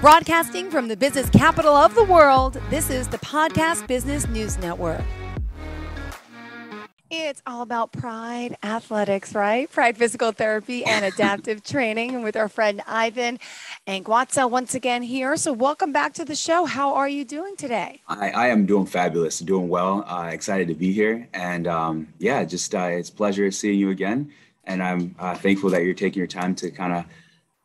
Broadcasting from the business capital of the world, this is the Podcast Business News Network. It's all about Pryde athletics, right? Pryde physical therapy and adaptive training. And with our friend Ivan Ankwatsa once again here. So welcome back to the show. How are you doing today? I am doing fabulous, doing well, excited to be here. And it's a pleasure seeing you again. And I'm thankful that you're taking your time to kind of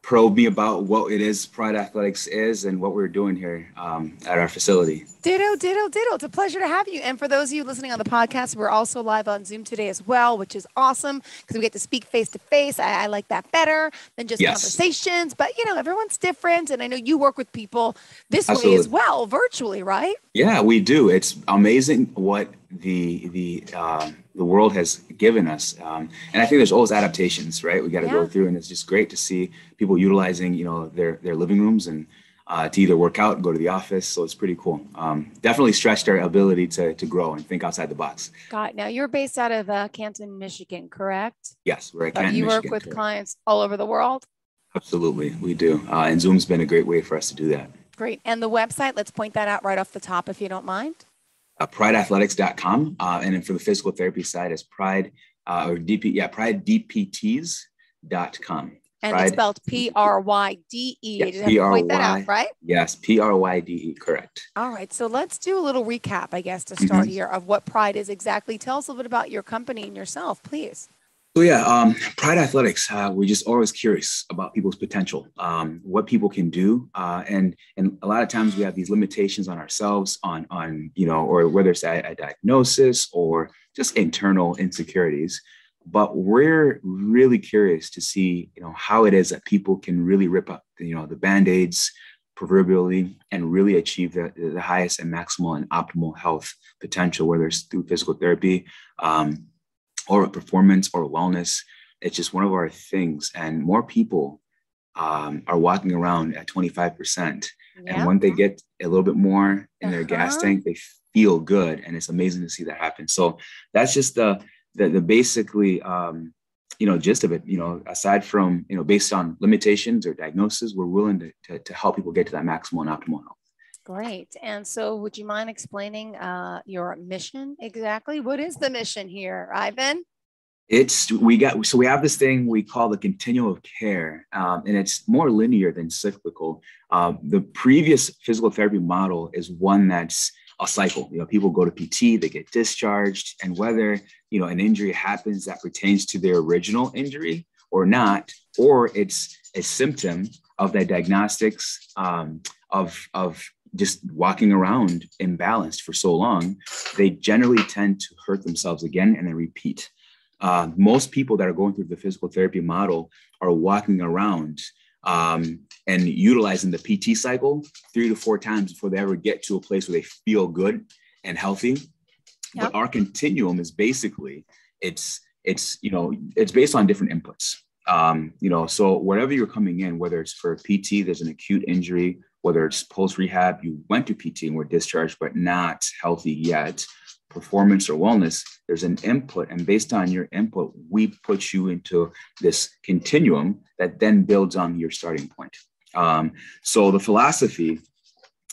probe me about what it is Pryde Athletics is and what we're doing here at our facility. Ditto. It's a pleasure to have you. And for those of you listening on the podcast, we're also live on Zoom today as well, which is awesome because we get to speak face to face. I like that better than just conversations. But, you know, everyone's different. And I know you work with people this way as well, virtually, right? Yeah, we do. It's amazing what the world has given us. And I think there's always adaptations, right? We got to go through, and it's just great to see people utilizing, you know, their living rooms and to either work out, go to the office. So it's pretty cool. Definitely stretched our ability to grow and think outside the box. Got it. Now you're based out of Canton, Michigan, correct? Yes, we're at Canton, Michigan. You work with clients all over the world? Absolutely, we do. And Zoom's been a great way for us to do that. Great. And the website, let's point that out right off the top if you don't mind. PrydeAthletics.com. And then for the physical therapy side is PrydeDPTs.com. And it's spelled Pryde. Yes, Just point that out, right? Yes, Pryde, correct. All right. So let's do a little recap, I guess, to start here of what Pryde is exactly. Tell us a little bit about your company and yourself, please. So Pryde Athletics, we're just always curious about people's potential, what people can do. And a lot of times we have these limitations on ourselves on or whether it's a diagnosis or just internal insecurities. But we're really curious to see, how it is that people can really rip up, the Band-Aids proverbially and really achieve the highest and maximal and optimal health potential, whether it's through physical therapy, or performance or wellness. It's just one of our things. And more people are walking around at 25%. Yeah. And when they get a little bit more in their gas tank, they feel good. And it's amazing to see that happen. So that's just the basically, gist of it. Aside from, based on limitations or diagnosis, we're willing to help people get to that maximal and optimal health. Great. And so would you mind explaining your mission exactly? What is the mission here, Ivan? We have this thing we call the continuum of care, and it's more linear than cyclical. The previous physical therapy model is one that's a cycle. People go to PT, they get discharged, and whether, an injury happens that pertains to their original injury or not, or it's a symptom of that diagnostics of just walking around imbalanced for so long, they generally tend to hurt themselves again and then repeat. Most people that are going through the physical therapy model are walking around and utilizing the PT cycle 3 to 4 times before they ever get to a place where they feel good and healthy. Yep. But our continuum is basically, it's based on different inputs. So wherever you're coming in, whether it's for PT, there's an acute injury, whether it's post-rehab, you went to PT and were discharged, but not healthy yet, performance or wellness, there's an input. And based on your input, we put you into this continuum that then builds on your starting point. So the philosophy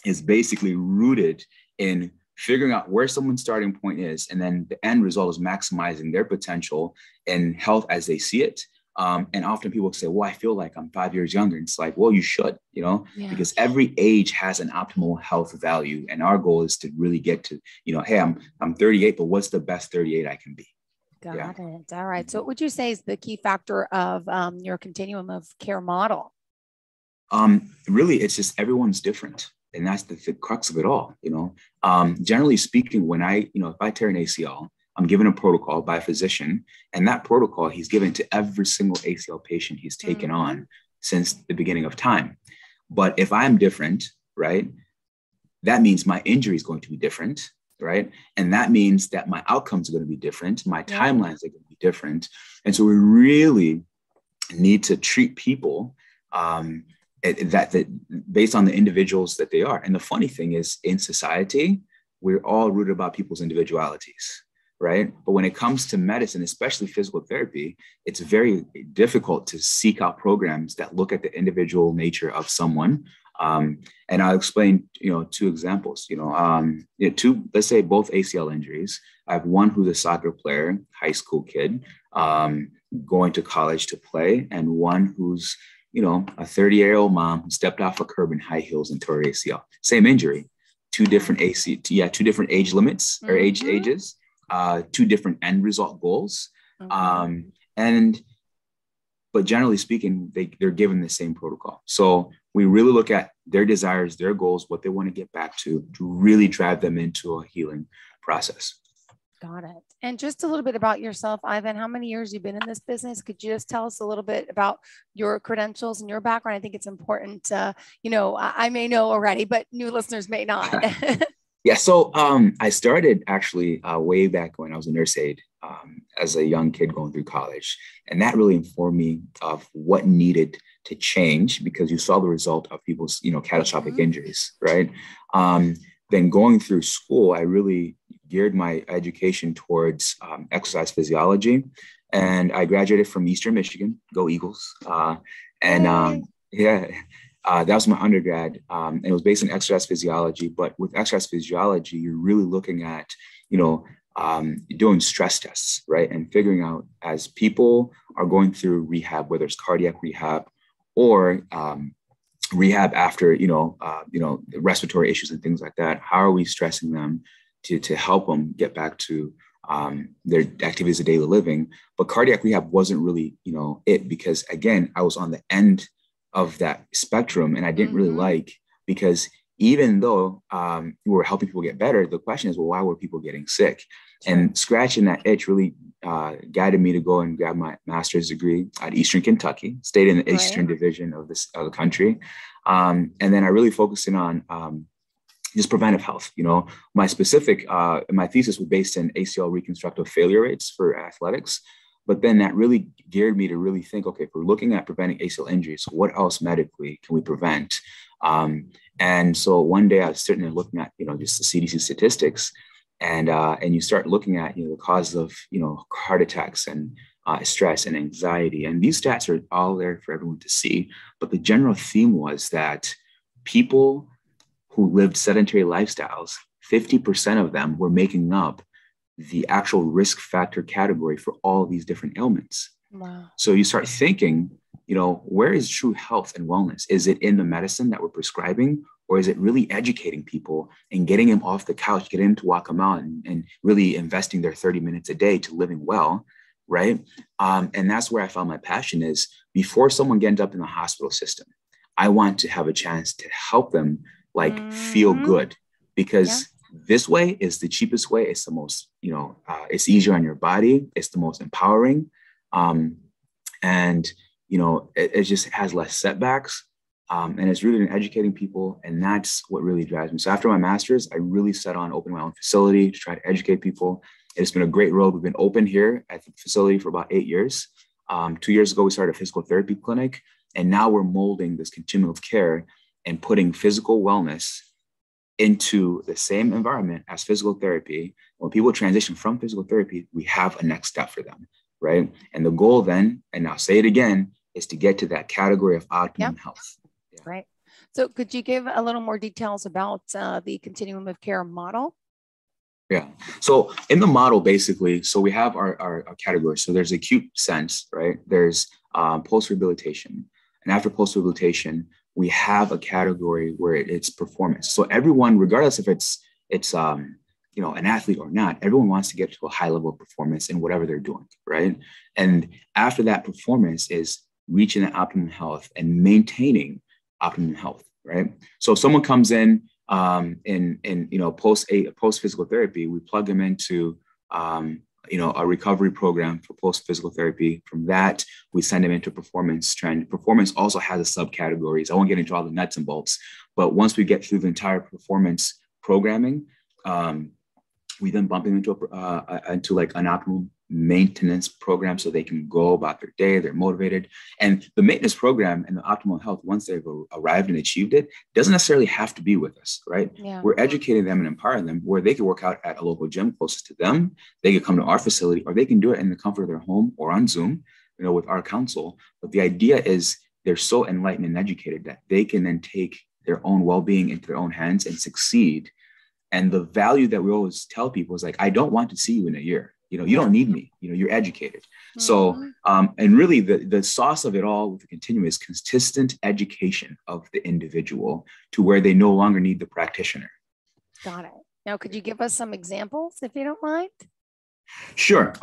is basically rooted in figuring out where someone's starting point is. And then the end result is maximizing their potential and health as they see it. And often people say, well, I feel like I'm 5 years younger. And it's like, well, you should, because every age has an optimal health value. And our goal is to really get to, hey, I'm 38, but what's the best 38 I can be? Got it. All right. So what would you say is the key factor of your continuum of care model? Really, it's just everyone's different. And that's the crux of it all. Generally speaking, when if I tear an ACL, I'm given a protocol by a physician, and that protocol he's given to every single ACL patient he's taken on since the beginning of time. But if I'm different, right, that means my injury is going to be different, right? And that means that my outcomes are going to be different. My timelines are going to be different. And so we really need to treat people that based on the individuals that they are. And the funny thing is, in society, we're all rooted about people's individualities, right? But when it comes to medicine, especially physical therapy, it's very difficult to seek out programs that look at the individual nature of someone And I'll explain, two examples, let's say both ACL injuries. I have one who's a soccer player, high school kid, going to college to play, and one who's, a 30-year-old mom who stepped off a curb in high heels and tore her ACL. Same injury, two different age limits or ages, two different end result goals. But generally speaking, they're given the same protocol. So we really look at their desires, their goals, what they want to get back to really drive them into a healing process. Got it. And just a little bit about yourself, Ivan. How many years you've been in this business? Could you just tell us a little bit about your credentials and your background? I think it's important. I may know already, but new listeners may not. Yeah. So I started actually way back when I was a nurse aide as a young kid going through college. And that really informed me of what needed to change, because you saw the result of people's, catastrophic injuries, right? Then going through school, I really geared my education towards exercise physiology. And I graduated from Eastern Michigan, go Eagles. That was my undergrad. And it was based on exercise physiology. But with exercise physiology, you're really looking at, doing stress tests, right? And figuring out, as people are going through rehab, whether it's cardiac rehab or rehab after, respiratory issues and things like that, how are we stressing them to help them get back to their activities of daily living? But cardiac rehab wasn't really, it, because again, I was on the end of that spectrum, and I didn't really like, because even though we were helping people get better, the question is, well, why were people getting sick? And scratching that itch really guided me to go and grab my master's degree at Eastern Kentucky, stayed in the Eastern Division of the country. And then I really focused in on just preventive health. My specific, my thesis was based in ACL reconstructive failure rates for athletics. But then that really geared me to really think, okay, if we're looking at preventing ACL injuries, what else medically can we prevent? And so one day I was sitting there looking at, just the CDC statistics, and you start looking at, the causes of, heart attacks and stress and anxiety. And these stats are all there for everyone to see. But the general theme was that people who lived sedentary lifestyles, 50% of them were making up the actual risk factor category for all of these different ailments. Wow. So you start thinking, where is true health and wellness? Is it in the medicine that we're prescribing, or is it really educating people and getting them off the couch, getting them to walk them out and really investing their 30 minutes a day to living well, right? And that's where I found my passion is, before someone gets up in the hospital system, I want to have a chance to help them feel good, because this way is the cheapest way. It's the most, it's easier on your body. It's the most empowering. It just has less setbacks. And it's really in educating people. And that's what really drives me. So after my master's, I really set on opening my own facility to try to educate people. It's been a great road. We've been open here at the facility for about 8 years. 2 years ago, we started a physical therapy clinic. And now we're molding this continuum of care and putting physical wellness into the same environment as physical therapy. When people transition from physical therapy, we have a next step for them, right? And the goal then, and I'll say it again, is to get to that category of optimum health. Yeah. Right. So could you give a little more details about the continuum of care model? Yeah. So in the model, basically, so we have our categories. So there's acute sense, right? There's post-rehabilitation. And after post-rehabilitation, we have a category where it's performance. So everyone, regardless if it's an athlete or not, everyone wants to get to a high level of performance in whatever they're doing, right? And after that performance is reaching that optimum health and maintaining optimum health, right? So if someone comes in post physical therapy, we plug them into a recovery program for post physical therapy. From that, we send them into performance trend. Performance also has a subcategories. I won't get into all the nuts and bolts, but once we get through the entire performance programming, we then bump them into an optimal maintenance program so they can go about their day, they're motivated. And the maintenance program and the optimal health, once they've arrived and achieved it, doesn't necessarily have to be with us, right? Yeah. We're educating them and empowering them where they can work out at a local gym closest to them. They can come to our facility, or they can do it in the comfort of their home or on Zoom, with our counsel. But the idea is they're so enlightened and educated that they can then take their own well-being into their own hands and succeed. And the value that we always tell people is like, I don't want to see you in a year. You don't need me. You're educated. Mm-hmm. So, and really the sauce of it all with the continuum is consistent education of the individual to where they no longer need the practitioner. Got it. Now, could you give us some examples if you don't mind? Sure.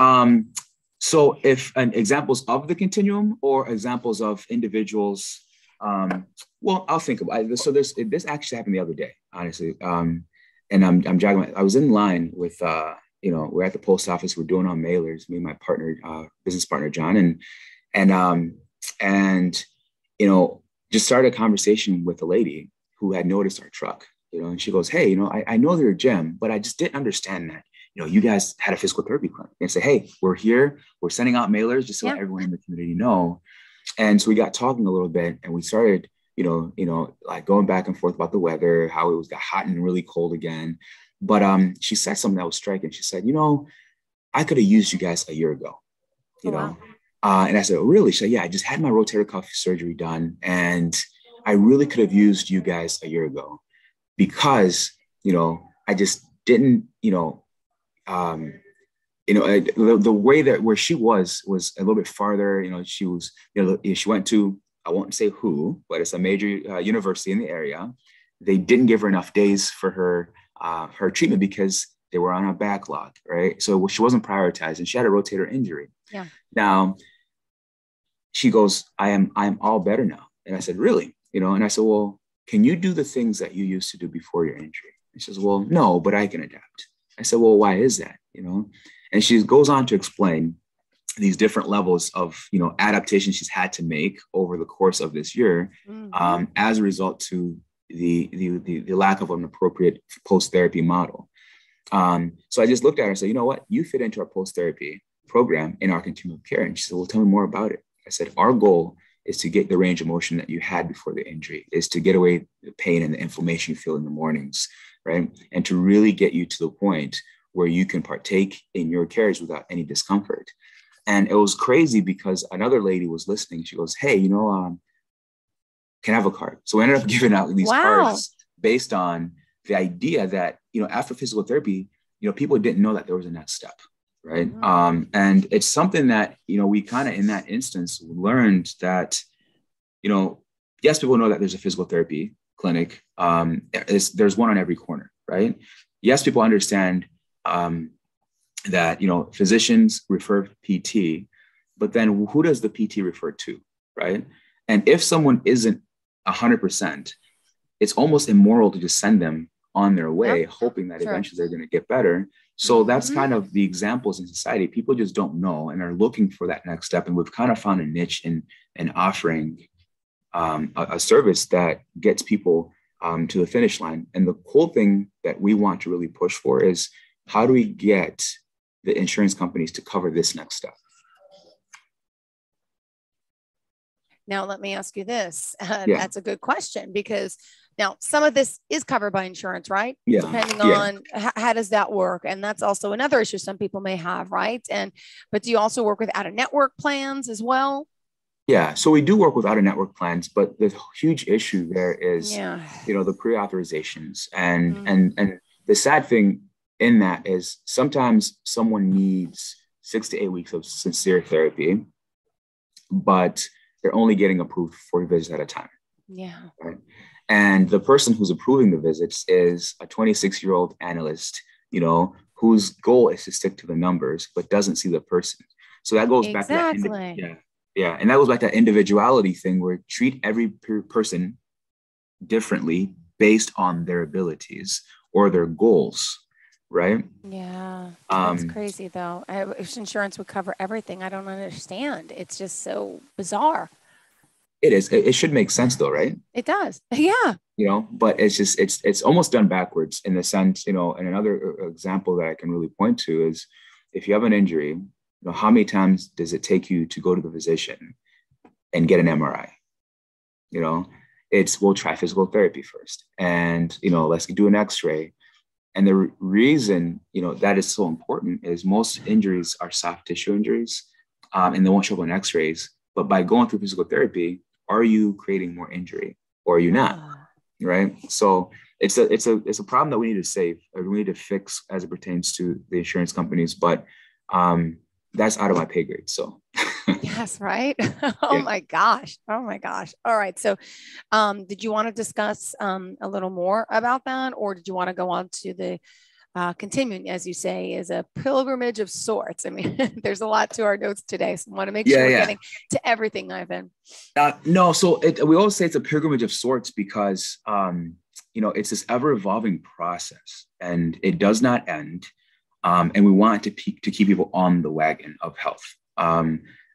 So if examples of the continuum or examples of individuals, well, I'll think about it. So this actually happened the other day, honestly. And I'm jogging. I was in line with, we're at the post office. We're doing on mailers. Me and my partner, business partner, John, and just started a conversation with a lady who had noticed our truck. And she goes, "Hey, I know you're a gym, but I just didn't understand that. You guys had a physical therapy clinic." And say, "Hey, we're here. We're sending out mailers just to let everyone in the community know." And so we got talking a little bit, and we started, like going back and forth about the weather, how it got hot and really cold again. But she said something that was striking. She said, "I could have used you guys a year ago." And I said, "Oh, really?" She said, "Yeah, I just had my rotator cuff surgery done, and I really could have used you guys a year ago because, I just didn't, the way that where she was a little bit farther. She was, she went to, I won't say who, but it's a major university in the area. They didn't give her enough days for her treatment because they were on a backlog, right? So she wasn't prioritized, and she had a rotator injury. Yeah. Now she goes, I'm all better now." And I said, "Really?" And I said, "Well, can you do the things that you used to do before your injury?" She says, "Well, no, but I can adapt." I said, "Well, why is that?" And she goes on to explain these different levels of, adaptation she's had to make over the course of this year, as a result to the lack of an appropriate post-therapy model. So I just looked at her and said, "You know what? You fit into our post-therapy program in our continuum of care." And she said, "Well, tell me more about it." I said, "Our goal is to get the range of motion that you had before the injury, is to get away the pain and the inflammation you feel in the mornings, right? And to really get you to the point where you can partake in your cares without any discomfort." And it was crazy because another lady was listening. She goes, "Hey, can I have a card?" So we ended up giving out these cards based on the idea that, after physical therapy, people didn't know that there was a next step, right? Mm-hmm. And it's something that, we kind of in that instance learned that, yes, people know that there's a physical therapy clinic. There's one on every corner, right? Yes, people understand that, physicians refer PT, but then who does the PT refer to, right? And if someone isn't 100%, it's almost immoral to just send them on their way, hoping that eventually they're going to get better. So that's kind of the examples in society. People just don't know and are looking for that next step. And we've kind of found a niche in offering a service that gets people to the finish line. And the cool thing that we want to really push for is, how do we get the insurance companies to cover this next step? Now, let me ask you this. That's a good question, because now some of this is covered by insurance, right? Yeah. Depending on how does that work? And that's also another issue some people may have, right? But do you also work with out-of-network plans as well? Yeah, so we do work with out-of-network plans, but the huge issue there is, the pre-authorizations. And the sad thing in that is sometimes someone needs 6 to 8 weeks of sincere therapy, but they're only getting approved 4 visits at a time. Yeah. Right? And the person who's approving the visits is a 26-year-old analyst, whose goal is to stick to the numbers, but doesn't see the person. So that goes back to that. And that goes back to that individuality thing, where treat every person differently based on their abilities or their goals. Right. Yeah. That's crazy, though. If insurance would cover everything, I don't understand. It's just so bizarre. It is. It should make sense, though, right? It does. Yeah. But it's just, it's almost done backwards in the sense, and another example that I can really point to is, if you have an injury, how many times does it take you to go to the physician and get an MRI? We'll try physical therapy first, and, let's do an X-ray. And the reason, that is so important is most injuries are soft tissue injuries, and they won't show up on X-rays. But by going through physical therapy, are you creating more injury or are you not? right? So it's a problem that we need to save, or we need to fix as it pertains to the insurance companies. But that's out of my pay grade. So Yes, right. Oh yeah. my gosh. Oh my gosh. All right. So did you want to discuss a little more about that, or did you want to go on to the continuing, as you say, is a pilgrimage of sorts? I mean, there's a lot to our notes today, so I want to make sure we're getting to everything, Ivan. No, so we always say it's a pilgrimage of sorts because it's this ever evolving process, and it does not end. And we want to keep people on the wagon of health.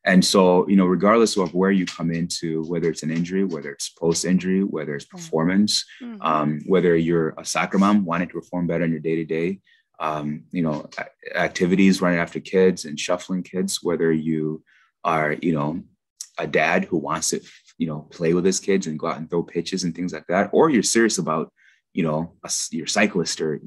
And so, regardless of where you come into, whether it's an injury, whether it's post-injury, whether it's performance, whether you're a soccer mom wanting to perform better in your day-to-day, activities, running after kids and shuffling kids, whether you are, a dad who wants to, play with his kids and go out and throw pitches and things like that, or you're serious about, your cyclist, or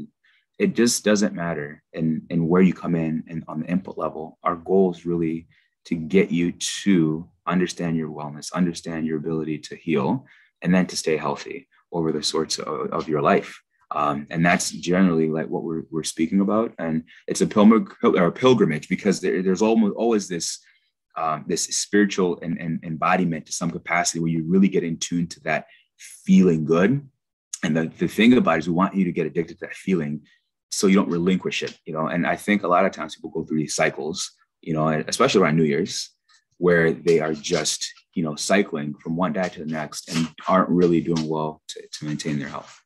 it just doesn't matter. And where you come in and on the input level, our goal is really to get you to understand your wellness, understand your ability to heal, and then to stay healthy over the sorts of your life. And that's generally like what we're speaking about. And it's a pilgrimage because there's always this spiritual and embodiment to some capacity where you really get in tune to that feeling good. And the thing about it is we want you to get addicted to that feeling so you don't relinquish it, and I think a lot of times people go through these cycles, especially around New Year's, where they are just, cycling from one day to the next and aren't really doing well to maintain their health.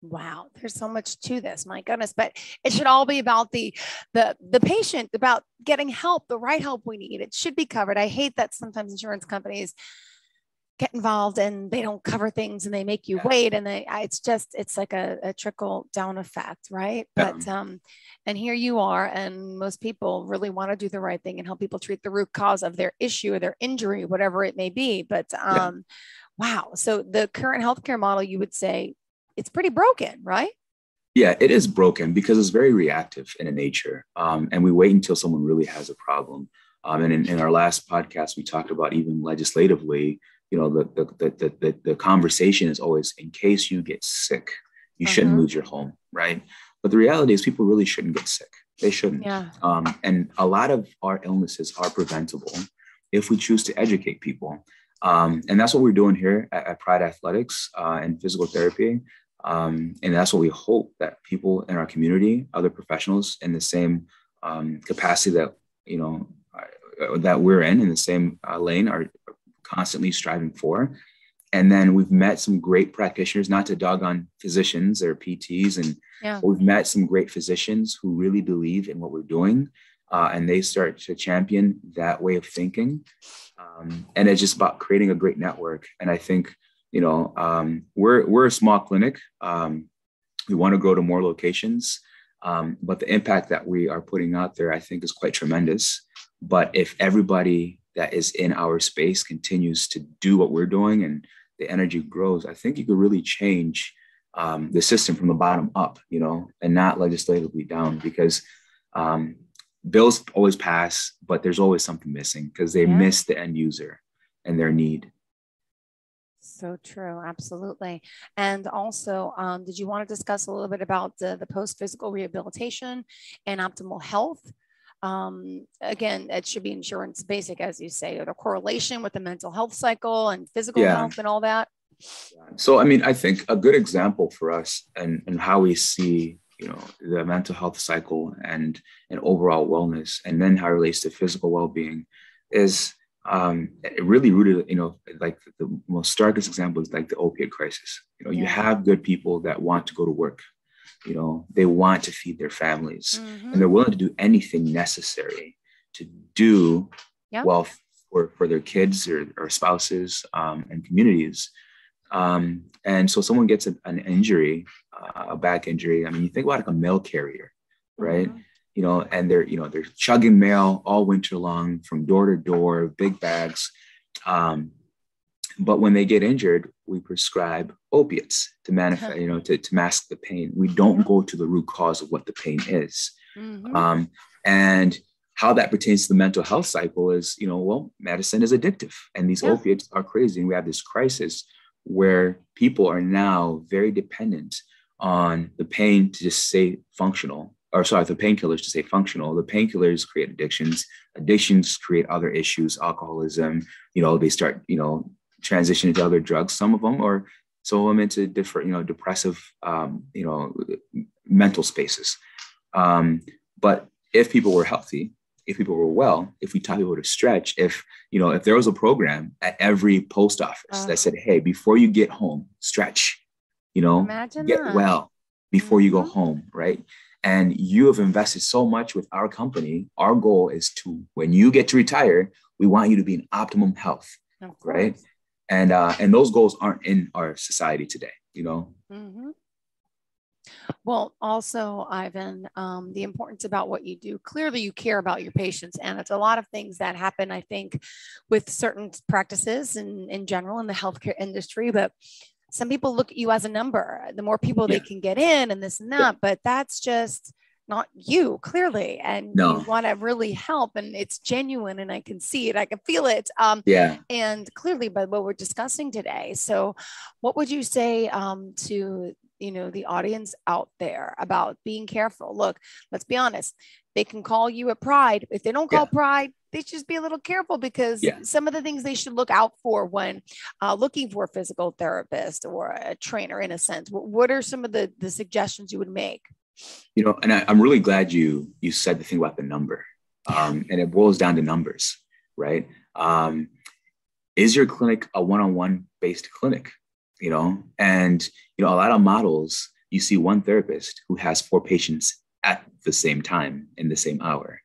Wow, there's so much to this, my goodness. But it should all be about the patient, about getting help, the right help we need. It should be covered. I hate that sometimes insurance companies get involved and they don't cover things and they make you wait, and it's like a trickle down effect, right? But and here you are, and most people really want to do the right thing and help people treat the root cause of their issue or their injury, whatever it may be. But wow, so the current healthcare model, you would say it's pretty broken, right? Yeah, it is broken because it's very reactive in nature, and we wait until someone really has a problem. And in our last podcast, we talked about even legislatively, the conversation is always, in case you get sick, you shouldn't lose your home, right? But the reality is people really shouldn't get sick. They shouldn't. Yeah. And a lot of our illnesses are preventable if we choose to educate people. And that's what we're doing here at Pryde Athletics and physical therapy. And that's what we hope that people in our community, other professionals in the same capacity that, that we're in the same lane, are constantly striving for. And then we've met some great practitioners, not to dog on physicians or PTs, and we've met some great physicians who really believe in what we're doing, and they start to champion that way of thinking. And it's just about creating a great network. And I think, we're a small clinic. We want to grow to more locations, but the impact that we are putting out there, I think, is quite tremendous. But if everybody that is in our space continues to do what we're doing and the energy grows, I think you could really change the system from the bottom up, and not legislatively down, because bills always pass, but there's always something missing because they miss the end user and their need. So true. Absolutely. And also, did you want to discuss a little bit about the post-physical rehabilitation and optimal health? Again, it should be insurance basic, as you say, or the correlation with the mental health cycle and physical health and all that. So, I mean, I think a good example for us and how we see, the mental health cycle and overall wellness, and then how it relates to physical well-being, is it really rooted, like the most starkest example is like the opiate crisis. You have good people that want to go to work. They want to feed their families, and they're willing to do anything necessary to do well for their kids or spouses and communities. And so someone gets an injury, a back injury. I mean, you think about like a mail carrier, right? And they're chugging mail all winter long from door to door, big bags. But when they get injured, we prescribe opiates to manifest, to mask the pain. We don't go to the root cause of what the pain is. And how that pertains to the mental health cycle is, medicine is addictive, and these opiates are crazy. And we have this crisis where people are now very dependent on the pain to just stay functional, or sorry, the painkillers to stay functional. The painkillers create addictions. Addictions create other issues, alcoholism. They start, transitioning to other drugs, some of them, or some of them into different, depressive, mental spaces. But if people were healthy, if people were well, if we taught people to stretch, if there was a program at every post office that said, hey, before you get home, stretch, Imagine get that. well before you go home, right? And you have invested so much with our company. Our goal is to, when you get to retire, we want you to be in optimum health, right? And those goals aren't in our society today, Mm-hmm. Well, also, Ivan, the importance about what you do. Clearly, you care about your patients, and it's a lot of things that happen, I think, with certain practices and in general in the healthcare industry. But some people look at you as a number. The more people they can get in, and this and that, but that's just not you, clearly. And you want to really help, and it's genuine, and I can see it, I can feel it. And clearly, by what we're discussing today. So, what would you say to the audience out there about being careful? Look, let's be honest. They can call you at Pryde. If they don't call Pryde, they should just be a little careful, because some of the things they should look out for when looking for a physical therapist or a trainer, in a sense. What are some of the suggestions you would make? And I'm really glad you said the thing about the number, and it boils down to numbers, right? Is your clinic a one-on-one based clinic? And a lot of models, you see one therapist who has 4 patients at the same time in the same hour.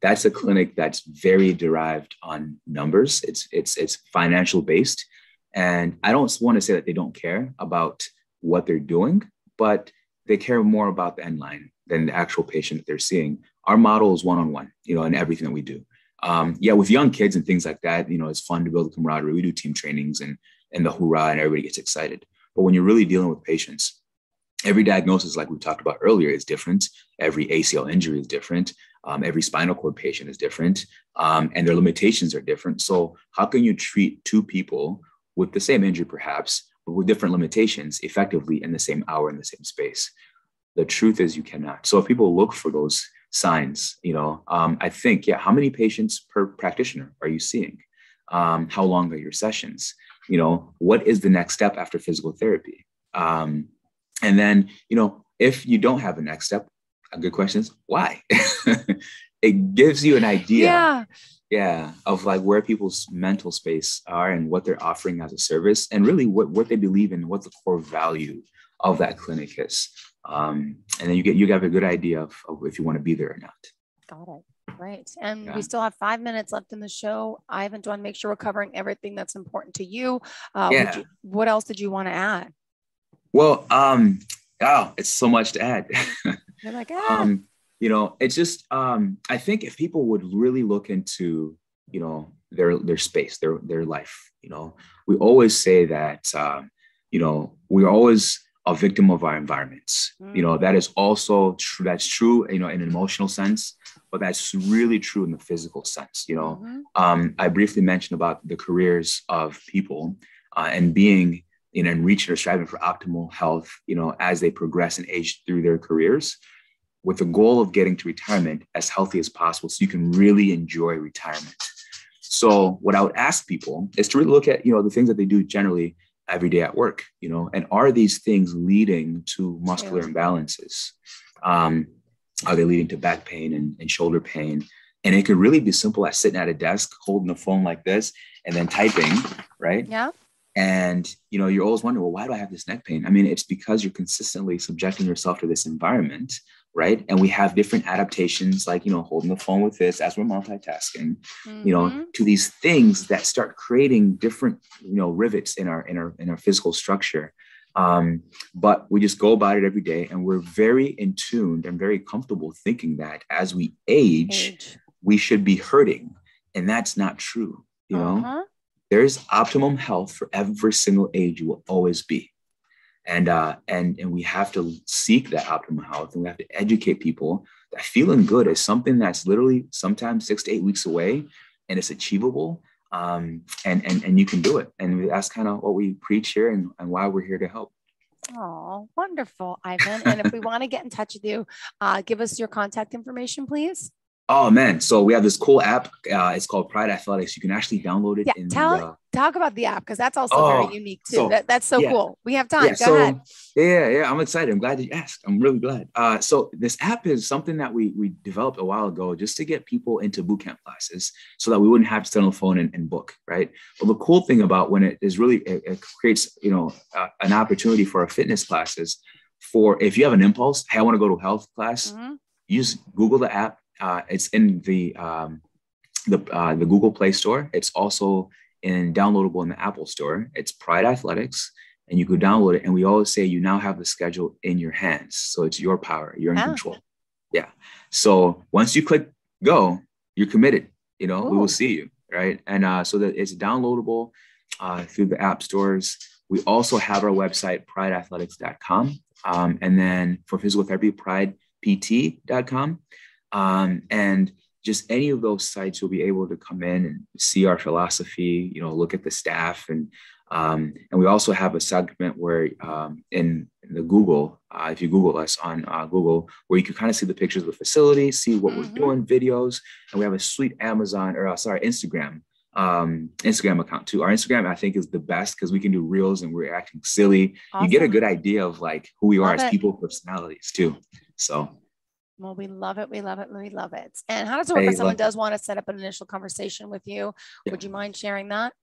That's a clinic that's very derived on numbers. It's financial based. And I don't want to say that they don't care about what they're doing, but they care more about the end line than the actual patient that they're seeing. Our model is one-on-one, in everything that we do. With young kids and things like that, it's fun to build camaraderie. We do team trainings and the hoorah, and everybody gets excited. But when you're really dealing with patients, every diagnosis, like we talked about earlier, is different. Every ACL injury is different. Every spinal cord patient is different, and their limitations are different. So how can you treat 2 people with the same injury, perhaps, but with different limitations effectively in the same hour, in the same space? The truth is you cannot. So if people look for those signs, I think, how many patients per practitioner are you seeing? How long are your sessions? What is the next step after physical therapy? And then, if you don't have a next step, a good question is why? It gives you an idea, of like where people's mental space are and what they're offering as a service, and really what they believe in, what the core value of that clinic is. And then you have a good idea of if you want to be there or not. Got it. Right. And we still have 5 minutes left in the show. Ivan, do want to make sure we're covering everything that's important to you. What else did you want to add? Well, it's so much to add. You're like, it's just, I think if people would really look into, their space, their life, we always say that, we're always a victim of our environments. That is also true. That's true, in an emotional sense, but that's really true in the physical sense. I briefly mentioned about the careers of people and being, and reaching or striving for optimal health, as they progress and age through their careers, with the goal of getting to retirement as healthy as possible, so you can really enjoy retirement. So what I would ask people is to really look at, the things that they do generally every day at work, and are these things leading to muscular imbalances? Are they leading to back pain and shoulder pain? And it could really be simple as sitting at a desk, holding the phone like this, and then typing, right? Yeah. And, you're always wondering, well, why do I have this neck pain? I mean, it's because you're consistently subjecting yourself to this environment, right? And we have different adaptations, like, holding the phone with this as we're multitasking, to these things that start creating different, rivets in our physical structure. But we just go about it every day, and we're very in tune and very comfortable thinking that as we age, we should be hurting. And that's not true. There's optimum health for every single age. You will always be. And we have to seek that optimal health, and we have to educate people that feeling good is something that's literally sometimes 6 to 8 weeks away, and it's achievable. and you can do it. And that's kind of what we preach here and why we're here to help. Oh, wonderful, Ivan. And if we want to get in touch with you, give us your contact information, please. Oh man, so we have this cool app. It's called Pryde Athletics. You can actually download it. Yeah, talk about the app, because that's also very unique too. So, that's so cool. We have time. Go ahead. Yeah, I'm excited. I'm glad that you asked. I'm really glad. So this app is something that we developed a while ago just to get people into boot camp classes, so that we wouldn't have to sit on the phone and book, right? But the cool thing about when it is really it creates an opportunity for our fitness classes. For if you have an impulse, hey, I want to go to a health class, use Google the app. It's in the Google Play Store. It's also downloadable in the Apple Store. It's Pryde Athletics, and you could download it. And we always say you now have the schedule in your hands, so it's your power. You're in control. Yeah. So once you click go, you're committed. We will see you, right? And so that it's downloadable through the app stores. We also have our website, prydeathletics.com, and then for physical therapy, prydept.com. And just any of those sites, you'll be able to come in and see our philosophy, look at the staff. And we also have a segment where in the Google, if you Google us on Google, where you can kind of see the pictures of the facility, see what we're doing, videos. And we have a sweet Instagram account too. Our Instagram, I think, is the best because we can do reels and we're acting silly. Awesome. You get a good idea of like who we are as people, personalities too. So. Well, we love it. We love it. We love it. And how does it work if someone does want to set up an initial conversation with you? Yeah. Would you mind sharing that?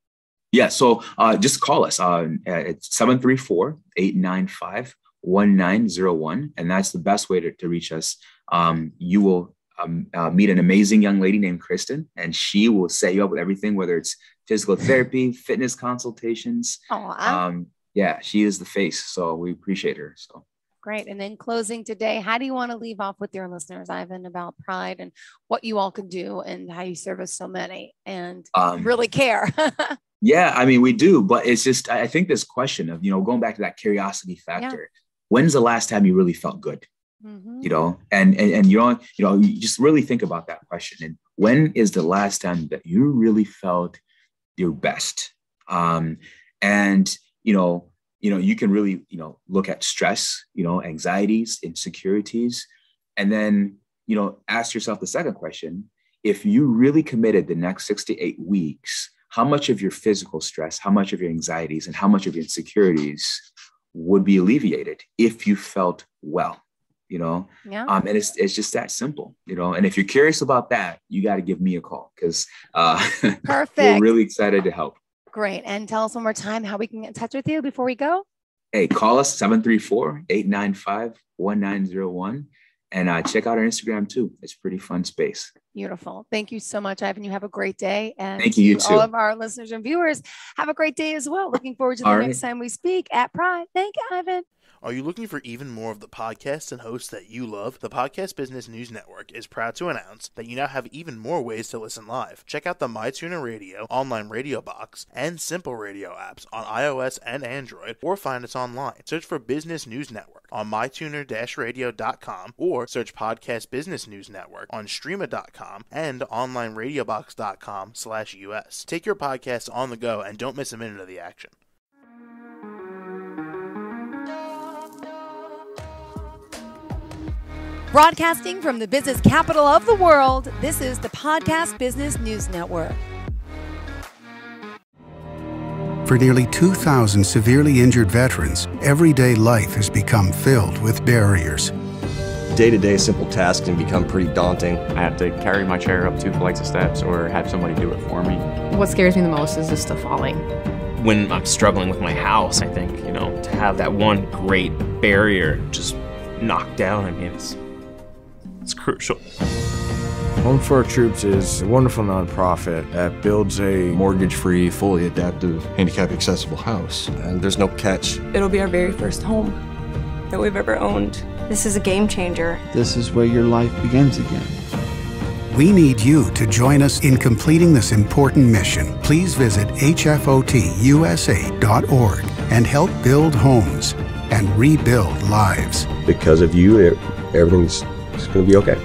Yeah. So just call us. It's 734-895-1901. And that's the best way to reach us. You will meet an amazing young lady named Kristen, and she will set you up with everything, whether it's physical therapy, fitness consultations. Yeah, she is the face. So we appreciate her. So. Great. And then closing today, how do you want to leave off with your listeners, Ivan, about Pryde and what you all can do and how you service so many and really care? Yeah, I mean, we do, but it's just, I think this question of, going back to that curiosity factor, when's the last time you really felt good? And you just really think about that question. And when is the last time that you really felt your best? You can really, look at stress, anxieties, insecurities, and then, ask yourself the second question. If you really committed the next 6 to 8 weeks, how much of your physical stress, how much of your anxieties, and how much of your insecurities would be alleviated if you felt well, and it's just that simple, and if you're curious about that, you got to give me a call because we're really excited to help. Great. And tell us one more time how we can get in touch with you before we go. Hey, call us 734-895-1901 and check out our Instagram too. It's a pretty fun space. Beautiful. Thank you so much, Ivan. You have a great day. And thank you, too. All of our listeners and viewers, have a great day as well. Looking forward to the next time we speak at Pryde. Thank you, Ivan. Are you looking for even more of the podcasts and hosts that you love? The Podcast Business News Network is proud to announce that you now have even more ways to listen live. Check out the MyTuner Radio, online radio box, and Simple Radio apps on iOS and Android, or find us online. Search for Business News Network on mytuner-radio.com or search Podcast Business News Network on streama.com and onlineradiobox.com/US. Take your podcast on the go and don't miss a minute of the action. Broadcasting from the business capital of the world, this is the Podcast Business News Network. For nearly 2,000 severely injured veterans, everyday life has become filled with barriers. Day-to-day simple tasks can become pretty daunting. I have to carry my chair up 2 flights of steps or have somebody do it for me. What scares me the most is just the falling. When I'm struggling with my house, I think, to have that one great barrier just knocked down, it's crucial. Home for Our Troops is a wonderful nonprofit that builds a mortgage-free, fully adaptive, handicap-accessible house. And there's no catch. It'll be our very first home that we've ever owned. This is a game changer. This is where your life begins again. We need you to join us in completing this important mission. Please visit hfotusa.org and help build homes and rebuild lives. Because of you, everything's going to be okay.